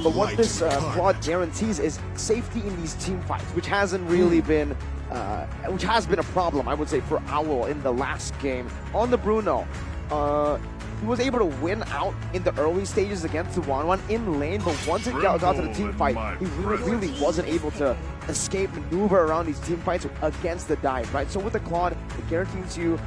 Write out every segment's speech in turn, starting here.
but what this quad guarantees is safety in these team fights, which hasn't really been, which has been a problem, I would say, for Owl in the last game. On the Bruno, he was able to win out in the early stages against the 1-1 in lane, but once it got to the team fight, he really wasn't able to escape, maneuver around these team fights against the dive, right? So with the Claude, it guarantees you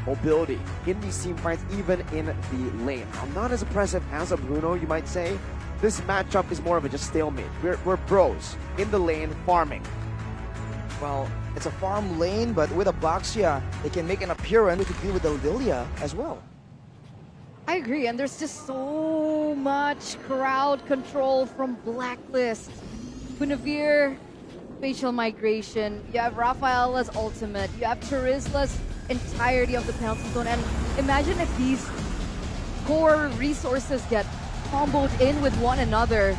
mobility in these team fights, even in the lane. Not as impressive as a Bruno, you might say. This matchup is more of a just stalemate. We're bros in the lane farming. Well, it's a farm lane, but with a Boxia, they can make an appearance to deal with the Lilia as well. I agree, and there's just so much crowd control from Blacklist. Guinevere, facial migration, you have Rafaela's ultimate, you have Charisla's entirety of the penalty zone, and imagine if these core resources get comboed in with one another.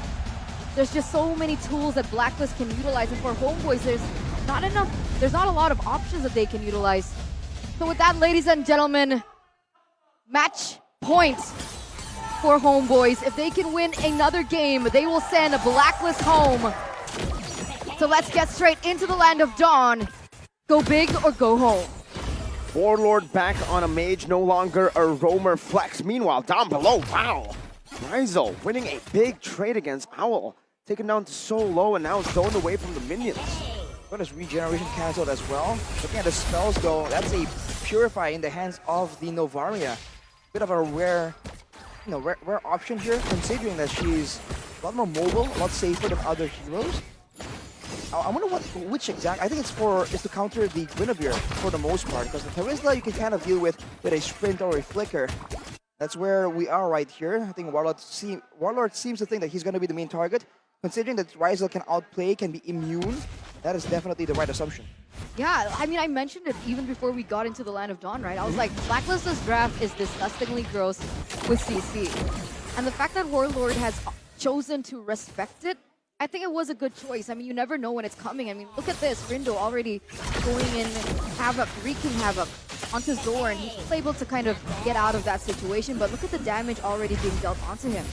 There's just so many tools that Blacklist can utilize, and for Homeboys, there's not a lot of options that they can utilize. So with that, ladies and gentlemen, match points for Homeboys. If they can win another game, they will send a Blacklist home. So let's get straight into the land of Dawn. Go big or go home. Warlord back on a mage, no longer a roamer flex. Meanwhile, down below, wow. Rizal winning a big trade against Owl. Taken down to so low and now zoned away from the minions. What is regeneration cancelled as well? Looking at the spells though, that's a Purify in the hands of the Novaria. Bit of a rare option here, considering that she's a lot more mobile, a lot safer than other heroes. I wonder which exact. I think it's to counter the Guinevere for the most part, because the Terizla you can kind of deal with a sprint or a flicker. That's where we are right here. I think Warlord seems to think that he's going to be the main target, considering that Rizal can outplay, can be immune. That is definitely the right assumption. Yeah, I mean, I mentioned it even before we got into the Land of Dawn, right? I was like, Blacklist's draft is disgustingly gross with CC. And the fact that Warlord has chosen to respect it, I think it was a good choice. I mean, you never know when it's coming. I mean, look at this. Rindo already going in Havoc, wreaking Havoc onto Zorn. He's able to kind of get out of that situation, but look at the damage already being dealt onto him.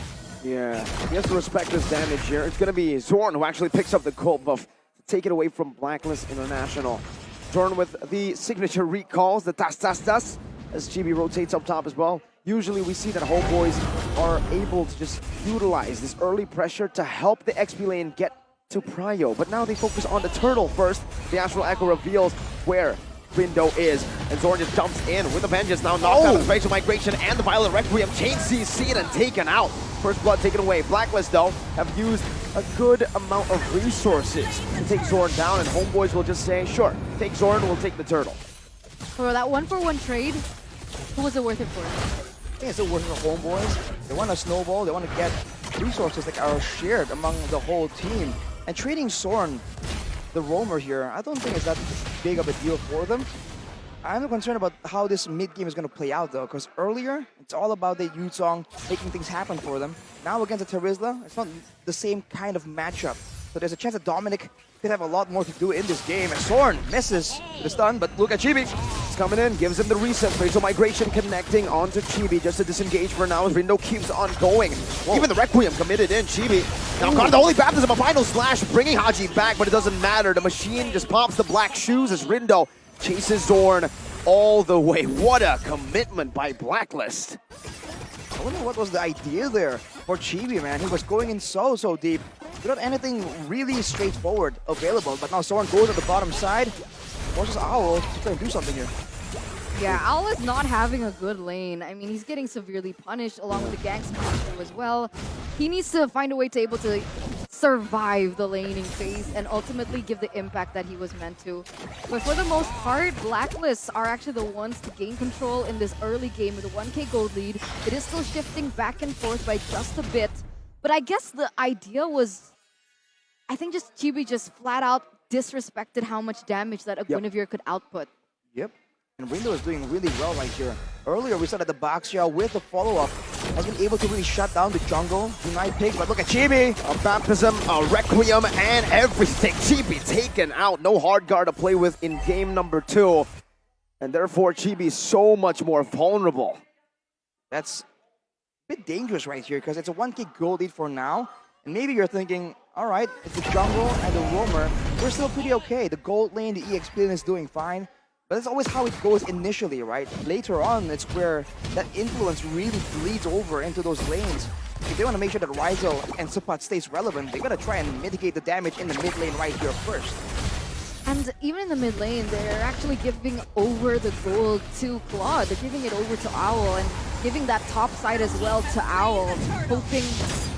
Yeah, he has to respect this damage here. It's going to be Zorn who actually picks up the cult buff. Take it away from Blacklist International. Zorn with the signature recalls, the tas, as Chibi rotates up top as well. Usually we see that Homeboys are able to just utilize this early pressure to help the XP lane get to Prio. But now they focus on the turtle first. The Astral Echo reveals where Rindo is, and Zorn just jumps in with a vengeance. Now knocked out the Facial Migration and the Violent Requiem. Chain CC'd and taken out. First blood taken away. Blacklist, though, have used a good amount of resources to take Zorn down, and Homeboys will just say, sure, take Zorn, we'll take the turtle. For that 1-for-1 trade, who was it worth it for? I think it's still worth it for Homeboys. They want to snowball, they want to get resources that are shared among the whole team. And trading Zorn, the roamer here, I don't think it's that big of a deal for them. I'm concerned about how this mid-game is going to play out, though, because earlier, it's all about the Yuzong making things happen for them. Now against the Terizla, it's not the same kind of matchup. So there's a chance that Dominic could have a lot more to do in this game. And Zorn misses the stun, but look at Chibi. He's coming in, gives him the reset. Facial Migration connecting onto Chibi just to disengage for now as Rindo keeps on going. Whoa. Even the Requiem committed in. Chibi now got the Holy Baptism, a final slash, bringing Haji back, but it doesn't matter. The machine just pops the black shoes as Rindo chases Zorn all the way. What a commitment by Blacklist. I wonder what was the idea there for Chibi, man. He was going in so deep without anything really straightforward available. But now Zorn goes to the bottom side, forces Owl to try and do something here. Yeah, Owl is not having a good lane. I mean, he's getting severely punished along with the ganks coming through as well. He needs to find a way to able to survive the laning phase and ultimately give the impact that he was meant to. But for the most part, Blacklists are actually the ones to gain control in this early game with a 1k gold lead. It is still shifting back and forth by just a bit. But I guess the idea was, I think just Chibi just flat out disrespected how much damage that a Guinevere could output. Yep. And Rindo is doing really well right here. Earlier, we saw that the Boxia with the follow-up has been able to really shut down the jungle, deny pigs, but look at Chibi! A Baptism, a Requiem, and everything. Chibi taken out. No hard guard to play with in game number 2. And therefore, Chibi is so much more vulnerable. That's a bit dangerous right here, because it's a 1k gold lead for now. And maybe you're thinking, all right, it's the jungle and the roamer. We're still pretty okay. The gold lane, the EXP lane is doing fine. But that's always how it goes initially, right? Later on, it's where that influence really bleeds over into those lanes. If they want to make sure that Rizal and Supat stays relevant, they gotta try and mitigate the damage in the mid lane right here first. And even in the mid lane, they're actually giving over the gold to Claude. They're giving it over to Owl and giving that top side as well to Owl, hoping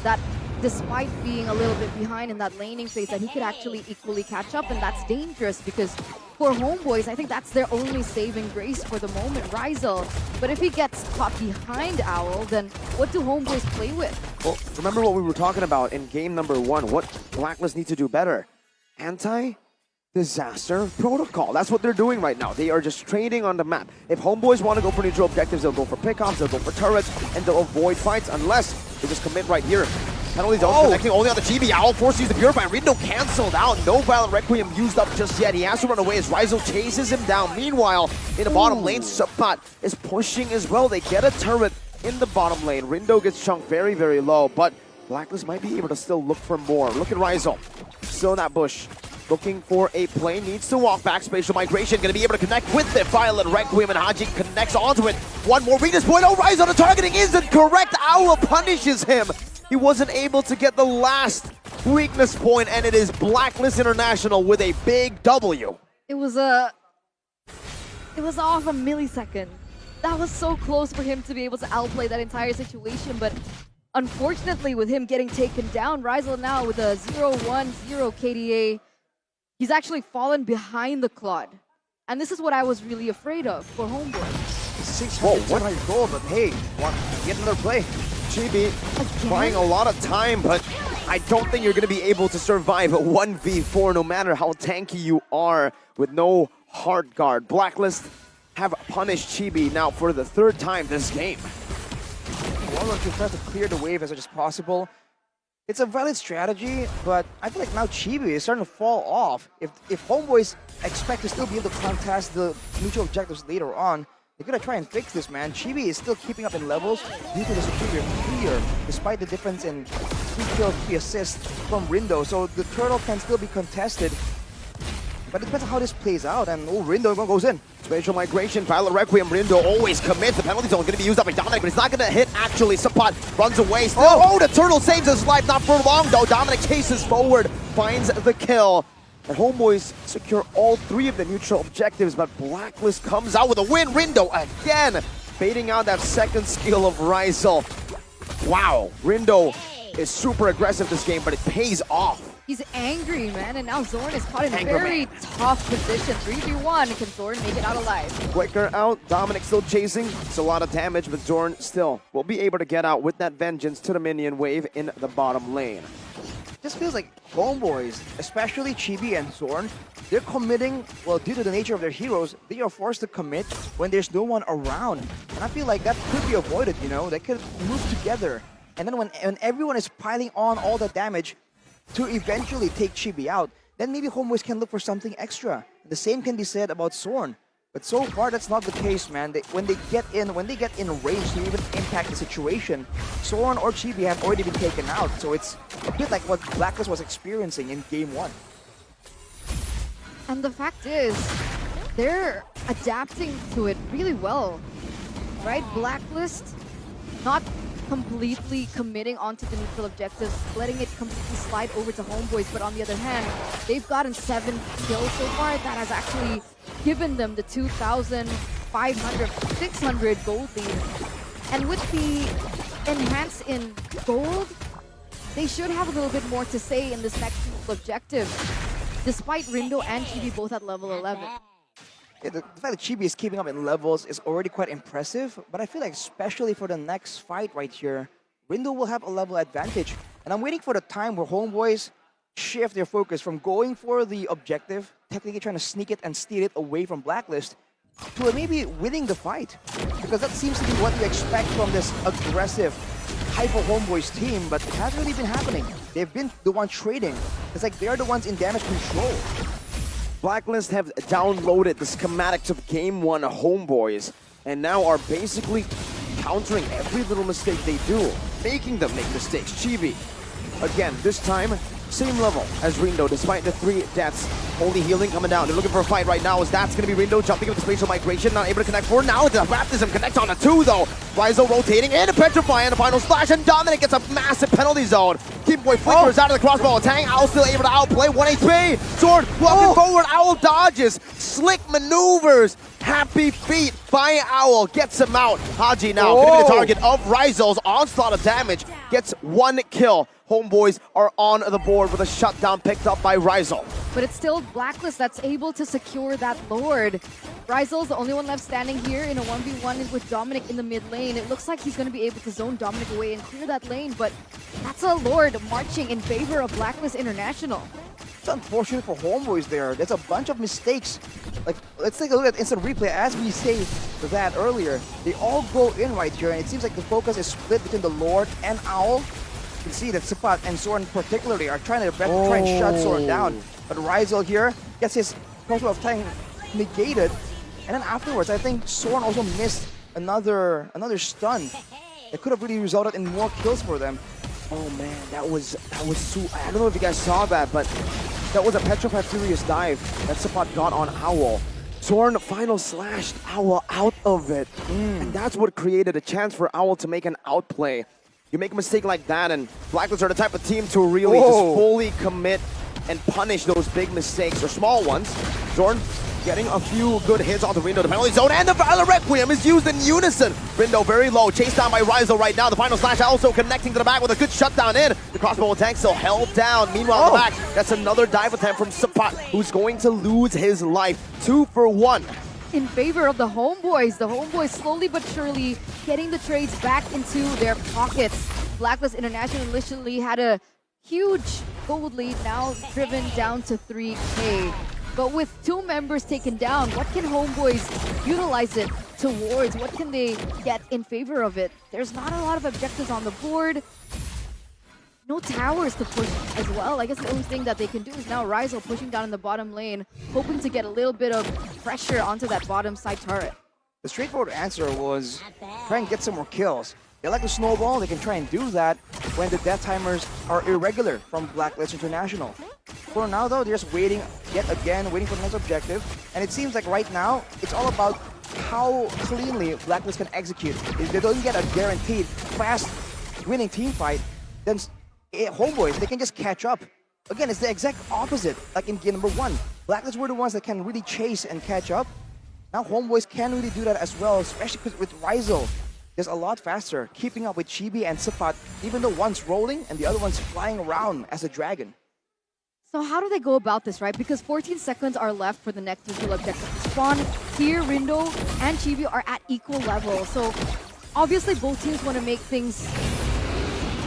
that despite being a little bit behind in that laning phase, that he could actually equally catch up, and that's dangerous because for Homeboys, I think that's their only saving grace for the moment, Rizal. But if he gets caught behind Owl, then what do Homeboys play with? Well, remember what we were talking about in game number 1, what BLACKLIST need to do better. Anti-disaster protocol. That's what they're doing right now. They are just trading on the map. If Homeboys want to go for neutral objectives, they'll go for pickoffs, they'll go for turrets, and they'll avoid fights unless they just commit right here. Penalty zone connecting only on the GB. Owl forced to use the Purify. Rindo canceled out. No Violent Requiem used up just yet. He has to run away as Rizal chases him down. Meanwhile, in the bottom lane, Supat is pushing as well. They get a turret in the bottom lane. Rindo gets chunked very, very low, but BLACKLIST might be able to still look for more. Look at Rizal. Still in that bush. Looking for a play, needs to walk back. Spatial Migration, going to be able to connect with the Violent Requiem, and Haji connects onto it. One more weakness point. Oh, Rizal, the targeting isn't correct. Owl punishes him. He wasn't able to get the last weakness point, and it is BLACKLIST International with a big W. It was off a millisecond. That was so close for him to be able to outplay that entire situation, but unfortunately with him getting taken down, Rizal now with a 0-1-0 KDA, he's actually fallen behind the Claude. And this is what I was really afraid of for Homeboy. 600 gold, but hey, get another play. GB buying a lot of time, but I don't think you're going to be able to survive a 1v4 no matter how tanky you are with no hard guard. BLACKLIST have punished Chibi now for the 3rd time this game. Warlord should try to clear the wave as much as possible. It's a valid strategy, but I feel like now Chibi is starting to fall off. If Homeboys expect to still be able to contest the neutral objectives later on, they're gonna try and fix this, man. Chibi is still keeping up in levels due to the superior clear, despite the difference in 3 kills, 3 assists from Rindo. So the turtle can still be contested, but it depends on how this plays out. And oh, Rindo goes in. Spatial Migration, Violent Requiem, Rindo always commits. The penalty zone is going to be used up by Dominic, but it's not going to hit actually. Supat runs away still. Oh, the turtle saves his life, not for long though. Dominic chases forward, finds the kill. And Homeboys secure all 3 of the neutral objectives, but BLACKLIST comes out with a win. Rindo again, baiting out that second skill of Rizal. Wow, Rindo is super aggressive this game, but it pays off. He's angry, man, and now Zorn is caught in a very tough position. 3v1, can Zorn make it out alive? Quicker out, Dominic still chasing. It's a lot of damage, but Zorn still will be able to get out with that vengeance to the minion wave in the bottom lane. Just feels like Homeboys, especially Chibi and Zorn, they're committing, well, due to the nature of their heroes, they are forced to commit when there's no one around. And I feel like that could be avoided, you know? They could move together. And then when everyone is piling on all the damage to eventually take Chibi out, then maybe Homeboys can look for something extra. The same can be said about Zorn. But so far, that's not the case, man. When they get in range to even impact the situation, Zorn or Chibi have already been taken out. So it's a bit like what BLACKLIST was experiencing in Game 1. And the fact is, they're adapting to it really well, right? BLACKLIST not completely committing onto the neutral objectives, letting it completely slide over to Homeboys, but on the other hand, they've gotten 7 kills so far. That has actually given them the 2,500, 600 gold lead. And with the enhance in gold, they should have a little bit more to say in this next neutral objective, despite Rindo and Chibi both at level 11. Yeah, the fact that Chibi is keeping up in levels is already quite impressive, but I feel like especially for the next fight right here, Rindo will have a level advantage. And I'm waiting for the time where Homeboys shift their focus from going for the objective, technically trying to sneak it and steal it away from BLACKLIST, to maybe winning the fight. Because that seems to be what you expect from this aggressive, hyper Homeboys team, but it hasn't really been happening. They've been the ones trading. It's like they're the ones in damage control. BLACKLIST have downloaded the schematics of Game 1 Homeboys and now are basically countering every little mistake they do, making them make mistakes. Chibi Again, this time, same level as Rindo, despite the 3 deaths. Only healing coming down. They're looking for a fight right now, as that's going to be Rindo jumping with the spatial migration, not able to connect for now. The baptism connects on the 2 though. Rizzo rotating in, a petrify, and a final splash, and Dominic gets a massive penalty zone. Team Boy flickers out of the crossbow. Tang, Owl still able to outplay, 1 HP. Sword walking forward, Owl dodges, slick maneuvers. Happy feet by Owl, gets him out. Haji now going to be the target of Rizzo's onslaught of damage, gets 1 kill. Homeboys are on the board with a shutdown picked up by Rizzo. But it's still Blacklist that's able to secure that Lord. Rizzo's the only one left standing here in a 1v1 with Dominic in the mid lane. It looks like he's going to be able to zone Dominic away and clear that lane, but that's a Lord marching in favor of Blacklist International. It's unfortunate for Homeboys there. There's a bunch of mistakes. Like, let's take a look at instant replay. As we say that earlier, they all go in right here, and it seems like the focus is split between the Lord and Owl. You can see that Sipat and Zorn particularly are trying their best to try and shut Zorn down. But Rizal here gets his crossbow of time negated. And then afterwards, I think Zorn also missed another stun that could have really resulted in more kills for them. Oh man, that was so, I don't know if you guys saw that, but that was a Petrified Furious dive that Sapat got on Owl. Zorn final slashed Owl out of it. And that's what created a chance for Owl to make an outplay. You make a mistake like that, and Blacklist are the type of team to really just fully commit and punish those big mistakes, or small ones. Zorn getting a few good hits on the Rindo, the penalty zone, and the Valor Requiem is used in unison. Rindo very low, chased down by Rizzo right now. The final slash also connecting to the back with a good shutdown in. The crossbow tank still held down. Meanwhile, in the back, that's another dive attempt from Sapat, who's going to lose his life. 2 for 1. In favor of the Homeboys. The Homeboys slowly but surely getting the trades back into their pockets. Blacklist International initially had a huge gold lead, now driven down to 3K. But with 2 members taken down, what can Homeboys utilize it towards? What can they get in favor of it? There's not a lot of objectives on the board. No towers to push as well. I guess the only thing that they can do is now Rizal pushing down in the bottom lane, hoping to get a little bit of pressure onto that bottom side turret. The straightforward answer was try and get some more kills. They like to snowball, they can try and do that when the death timers are irregular from Blacklist International. For now though, they're just waiting yet again, waiting for the next objective. And it seems like right now, it's all about how cleanly Blacklist can execute. If they don't get a guaranteed fast winning team fight, then Homeboys, they can just catch up. Again, it's the exact opposite, like in game number 1. Blacklist were the ones that can really chase and catch up. Now Homeboys can really do that as well, especially with Rizal. Just a lot faster, keeping up with Chibi and Sipat, even though one's rolling and the other one's flying around as a dragon. So how do they go about this, right? Because 14 seconds are left for the next visual objective. Spawn here, Rindo and Chibi are at equal level. So obviously both teams want to make things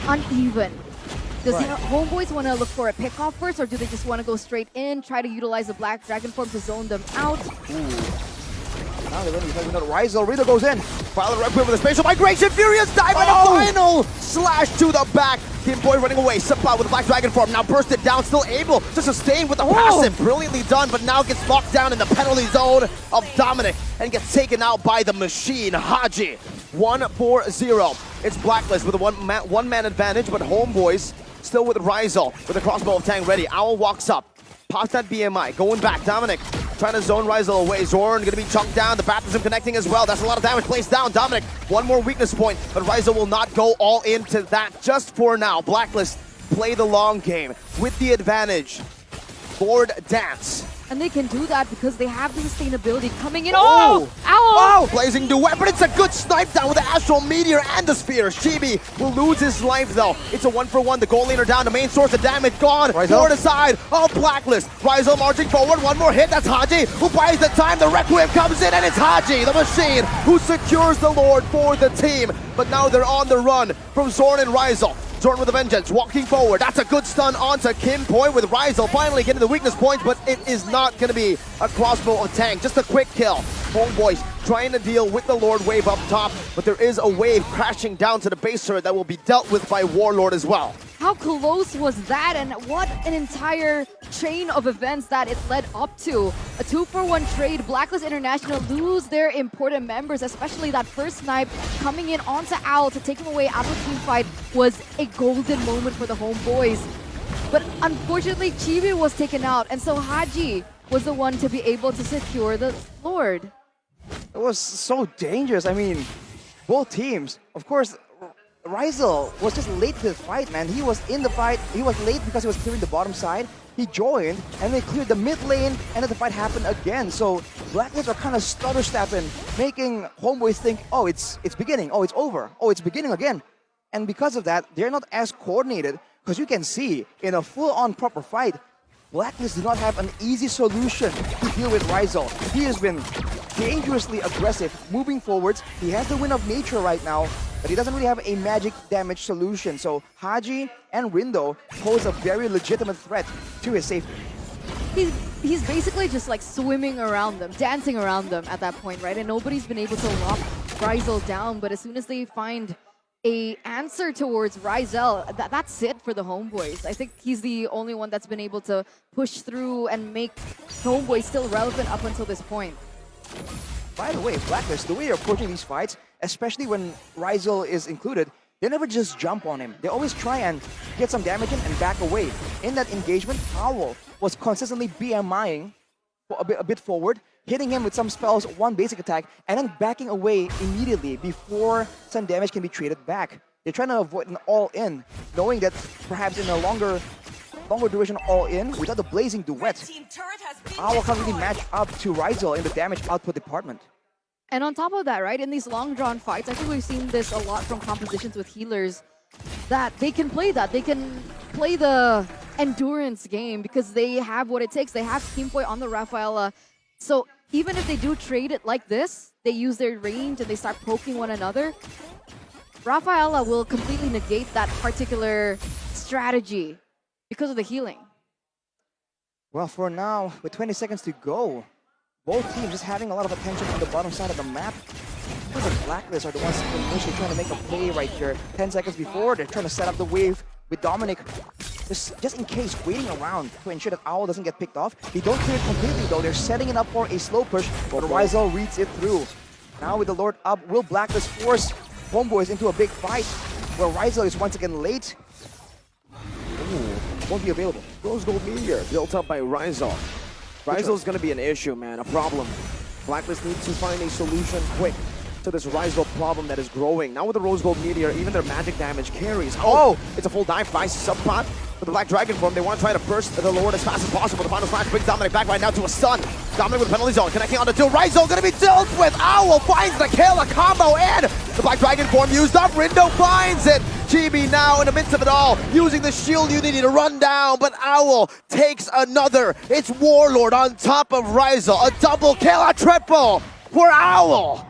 uneven. Does the Homeboys want to look for a pickoff first, or do they just want to go straight in, try to utilize the Black Dragon form to zone them out? Now they're going to be talking about Rizal. Rido goes in. Valor Requiem with a spatial migration. Furious dive and a final slash to the back. Game Boy running away. Supply with the Black Dragon form. Now bursted down, still able to sustain with the passive. Brilliantly done, but now gets locked down in the penalty zone of Dominic and gets taken out by the machine. Haji, 1-4-0. It's Blacklist with a one-man advantage, but Homeboys still with Rizal with the crossbow of Tang ready. Owl walks up, pops that BMI, going back. Dominic trying to zone Rizal away. Zorn gonna be chunked down. The baptism connecting as well. That's a lot of damage placed down. Dominic, one more weakness point, but Rizal will not go all into that just for now. Blacklist play the long game with the advantage. Board dance. And they can do that because they have the sustainability coming in. Oh! Ow! Blazing duet, but it's a good snipe down with the Astral Meteor and the Spear. Shibi will lose his life though. It's a 1-for-1. The goal laner down. The main source of damage gone. Forward side of Blacklist. Rizal marching forward. One more hit. That's Haji who buys the time. The Requiem comes in and it's Haji, the machine, who secures the Lord for the team. But now they're on the run from Zorn and Rizal. Zorn with a vengeance, walking forward. That's a good stun onto Kim Poi with Rizal finally getting the weakness points, but it is not going to be a crossbow of Tang. Just a quick kill. Homeboys trying to deal with the Lord wave up top, but there is a wave crashing down to the base turret that will be dealt with by Warlord as well. How close was that? And what an entire chain of events that it led up to. A 2-for-1 trade. Blacklist International lose their important members, especially that first snipe coming in onto Owl to take him away after team fight was a golden moment for the homeboys. But unfortunately, Chibi was taken out, and so Haji was the one to be able to secure the Lord. It was so dangerous. I mean, both teams, of course, Rizel was just late to the fight, man. He was in the fight. He was late because he was clearing the bottom side. He joined, and they cleared the mid lane, and then the fight happened again. So Blacklist are kind of stutter-stepping, making homeboys think, oh, it's beginning. Oh, it's over. Oh, it's beginning again. And because of that, they're not as coordinated, because you can see, in a full-on proper fight, Blacklist do not have an easy solution to deal with Rizel. He has been dangerously aggressive, moving forwards. He has the win of nature right now, but he doesn't really have a magic damage solution. So Haji and Rindo pose a very legitimate threat to his safety. He's basically just like swimming around them, dancing around them at that point, right? And nobody's been able to lock Rizel down, but as soon as they find a answer towards Rizel, that's it for the homeboys. I think he's the only one that's been able to push through and make homeboys still relevant up until this point. By the way, Blacklist, the way they're approaching these fights, especially when Rizel is included, they never just jump on him. They always try and get some damage in and back away. In that engagement, Owl was consistently BMIing a bit forward, hitting him with some spells, one basic attack, and then backing away immediately before some damage can be traded back. They're trying to avoid an all-in, knowing that perhaps in a longer duration all-in, without the blazing duet, Owl can't really match up to Rizel in the damage output department. And on top of that, right, in these long-drawn fights, I think we've seen this a lot from compositions with healers, that they can play that. They can play the endurance game because they have what it takes. They have Team Boy on the Rafaela. So even if they do trade it like this, they use their range and they start poking one another, Rafaela will completely negate that particular strategy because of the healing. Well, for now, with 20 seconds to go, both teams just having a lot of attention on the bottom side of the map. The Blacklist are the ones initially trying to make a play right here. 10 seconds before, they're trying to set up the wave with Dominic. Just in case, waiting around to ensure that Owl doesn't get picked off. They don't clear it completely though. They're setting it up for a slow push, but Rizel reads it through. Now with the Lord up, will Blacklist force homeboys into a big fight where Rizel is once again late? Ooh, won't be available. Rose Gold Meteor built up by Rizel. Rizel's going to be an issue, man, a problem. Blacklist needs to find a solution quick to this Rizel problem that is growing. Now with the Rose Gold Meteor, even their magic damage carries. Oh, it's a full dive by Subpot with the Black Dragon form. They want to try to burst the Lord as fast as possible. The final smash brings Dominic back right now to a stun. Dominic with the penalty zone, connecting on the two. Rizel going to be dealt with. Owl finds the kill, a combo, and the Black Dragon form used up. Rindo finds it. Chibi now in the midst of it all, using the shield unity to run down, but Owl takes another. It's Warlord on top of Rizel. A double kill, a triple for Owl.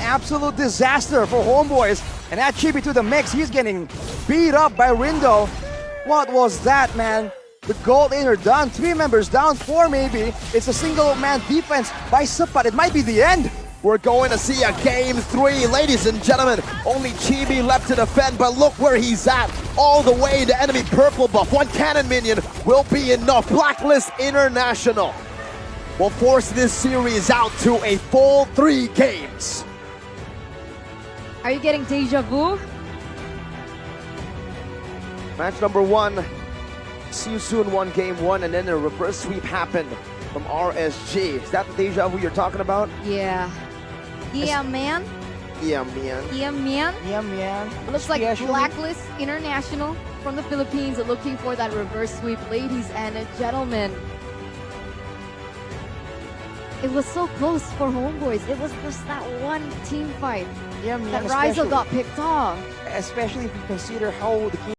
Absolute disaster for homeboys, and add Chibi to the mix. He's getting beat up by Rindo. What was that, man? The gold in are done. 3 members down, 4 maybe. It's a single man defense by Subpot. It might be the end. We're going to see a game 3, ladies and gentlemen. Only Chibi left to defend, but look where he's at. All the way into enemy purple buff. 1 cannon minion will be enough. Blacklist International will force this series out to a full 3 games. Are you getting deja vu? Match number 1. See you soon won game 1, and then a reverse sweep happened from RSG. Is that the deja vu you're talking about? Yeah. Yeah, man. Yeah, man. Yeah, man. Yeah, man. It looks like Blacklist International from the Philippines are looking for that reverse sweep, ladies and gentlemen. It was so close for homeboys. It was just that one team fight Yeah, man. that Rizel got picked off. Especially if you consider how the